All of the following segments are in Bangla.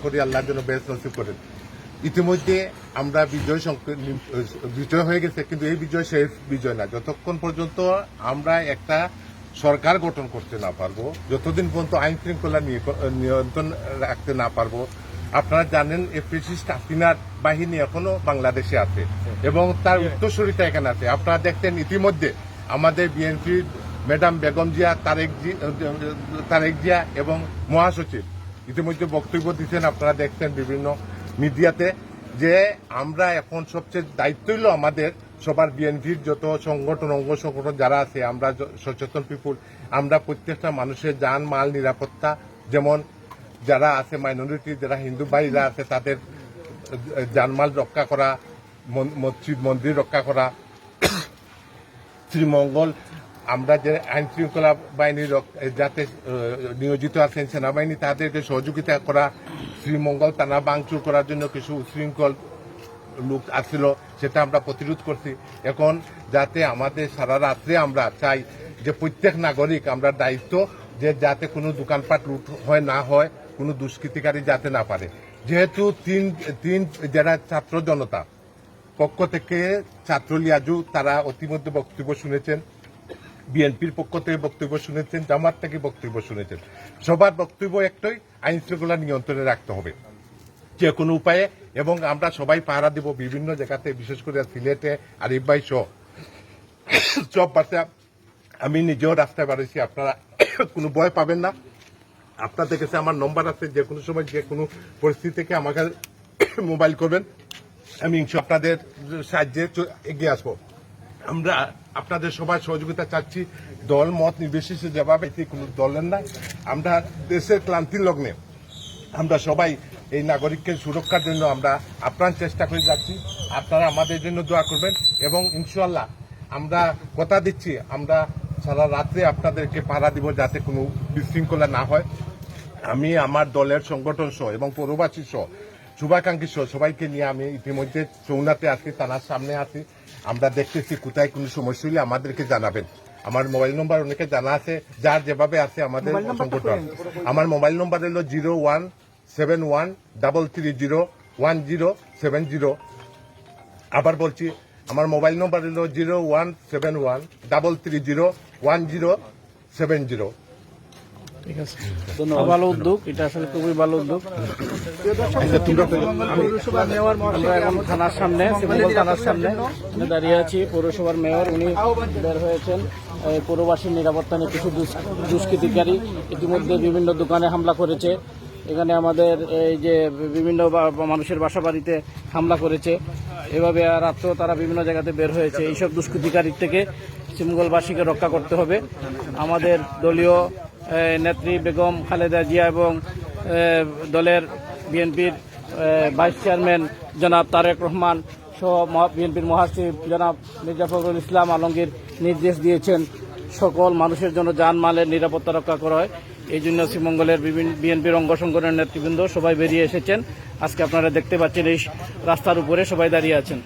করি আল্লাহর জন্য বেশ নসিব করেন। ইতিমধ্যে আমরা বিজয় হয়ে গেছে, কিন্তু এই বিজয় শেষ বিজয় না। যতক্ষণ পর্যন্ত আমরা একটা সরকার গঠন করতে না পারবো, যতদিন পর্যন্ত আইন শৃঙ্খলা নিয়ন্ত্রণ রাখতে না পারবো। আপনারা জানেন এই ফ্যাসিস্ট হাসিনার বাহিনী এখনো বাংলাদেশে আছে এবং তার উত্তরসূরিতা এখানে আছে। আপনারা দেখতেন ইতিমধ্যে আমাদের বিএনপির ম্যাডাম বেগম জিয়া, তারেক জিয়া এবং মহাসচিব ইতিমধ্যে বক্তব্য দিচ্ছেন, আপনারা দেখছেন বিভিন্ন মিডিয়াতে, যে আমরা এখন সবচেয়ে দায়িত্ব হইল আমাদের সবার, বিএনপির যত সংগঠন অঙ্গ সংগঠন যারা আছে, আমরা সচেতন পিপুল, আমরা প্রত্যেকটা মানুষের জান মাল নিরাপত্তা, যেমন যারা আছে মাইনরিটি, যারা হিন্দু ভাইরা আছে তাদের জানমাল রক্ষা করা, মসজিদ মন্দির রক্ষা করা, শ্রীমঙ্গল, আমরা যে আইন শৃঙ্খলা বাহিনী যাতে নিয়োজিত আছেন সেনাবাহিনী তাদেরকে সহযোগিতা করা, শ্রীমঙ্গল থানা ভাঙচুর করার জন্য কিছু উশৃঙ্খল লোক আসছিল, সেটা আমরা প্রতিরোধ করছি। এখন যাতে আমাদের সারা রাত্রে আমরা চাই যে প্রত্যেক নাগরিক আমরা দায়িত্ব যে যাতে কোনো দোকানপাট লুট হয় না হয়, কোনো দুষ্কৃতিকারী যাতে না পারে। যেহেতু তিন যারা ছাত্র জনতা পক্ষ থেকে ছাত্র লিয়াজু তারা অতিমধ্যে বক্তব্য শুনেছেন, বিএনপির পক্ষ থেকে বক্তব্য শুনেছেন, জামাত থেকে বক্তব্য শুনেছেন। সবার বক্তব্য একটাই, আইন শৃঙ্খলা নিয়ন্ত্রণে রাখতে হবে যে কোনো উপায়ে, এবং আমরা সবাই পাহারা দেব বিভিন্ন জায়গাতে, বিশেষ করে সিলেটে আরিফ ভাই সহ সব বাচ্চা। আমি নিজেও রাস্তায় বাড়িয়েছি, আপনারা কোনো ভয় পাবেন না। আপনাদের কাছে আমার নম্বর আছে, যে কোনো সময় যে কোনো পরিস্থিতি থেকে আমাকে মোবাইল করবেন, আমি আপনাদের সাহায্যে এগিয়ে আসবো। আমরা আপনাদের সবার সহযোগিতা চাচ্ছি, দল মত নির্বিশেষে যেভাবে কোনো দলের না, আমরা দেশের ক্লান্তির লগ্নে আমরা সবাই এই নাগরিককে সুরক্ষার জন্য আমরা আপ্রাণ চেষ্টা করে যাচ্ছি। আপনারা আমাদের জন্য দোয়া করবেন এবং ইনশাআল্লাহ আমরা কথা দিচ্ছি, আমরা সারা রাত্রে আপনাদেরকে পাহারা দিব যাতে কোনো বিশৃঙ্খলা না হয়। আমি আমার দলের সংগঠন সহ এবং পৌরবাসী সহ শুভাকাঙ্ক্ষী সহ সবাইকে নিয়ে আমি ইতিমধ্যে চৌনাতে আছি, থানার সামনে আছি। আমরা দেখতেছি কোথায় কোনো সমস্যা হলে আমাদেরকে জানাবেন। আমার মোবাইল নম্বর অনেকে জানা আছে, যার যেভাবে আছে আমাদের সংগঠন। আমার মোবাইল নম্বর হলো 017133011070। আবার বলছি, আমার মোবাইল নম্বর হলো 017133011070। ঠিক আছে, ধন্যবাদ। ভালো উদ্যোগ, এটা আসলে খুবই ভালো উদ্যোগ। আমরা এখন থানার সামনে, শ্রীমঙ্গল থানার সামনে দাঁড়িয়ে আছি। পৌরসভার মেয়র উনি বের হয়েছেন। পৌরবাসীর নিরাপত্তা নিয়ে কিছু দুষ্কৃতিকারী ইতিমধ্যে বিভিন্ন দোকানে হামলা করেছে। এখানে আমাদের এই যে বিভিন্ন মানুষের বাসা বাড়িতে হামলা করেছে। এভাবে রাত্রেও তারা বিভিন্ন জায়গাতে বের হয়েছে। এইসব দুষ্কৃতিকারীর থেকে শ্রীমঙ্গলবাসীকে রক্ষা করতে হবে। আমাদের দলীয় নেত্রী বেগম খালেদা জিয়া এবং দলের বিএনপির ভাইস চেয়ারম্যান জনাব তারেক রহমান সহ বিএনপির মহাসচিব জনাব মির্জা ফখরুল ইসলাম আলমগীর নির্দেশ দিয়েছেন সকল মানুষের জন্য জানমালের নিরাপত্তা রক্ষা করা হয়। এই জন্য শ্রীমঙ্গলের বিএনপির অঙ্গ সংগঠনের নেতৃবৃন্দ সবাই বেরিয়ে এসেছেন। আজকে আপনারা দেখতে পাচ্ছেন এই রাস্তার উপরে সবাই দাঁড়িয়ে আছেন।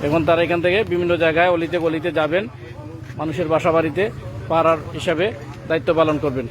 এখন তারা এখান থেকে বিভিন্ন জায়গায় অলিতে গলিতে যাবেন, মানুষের বাসা বাড়িতে পাহারার হিসাবে দায়িত্ব পালন করবেন।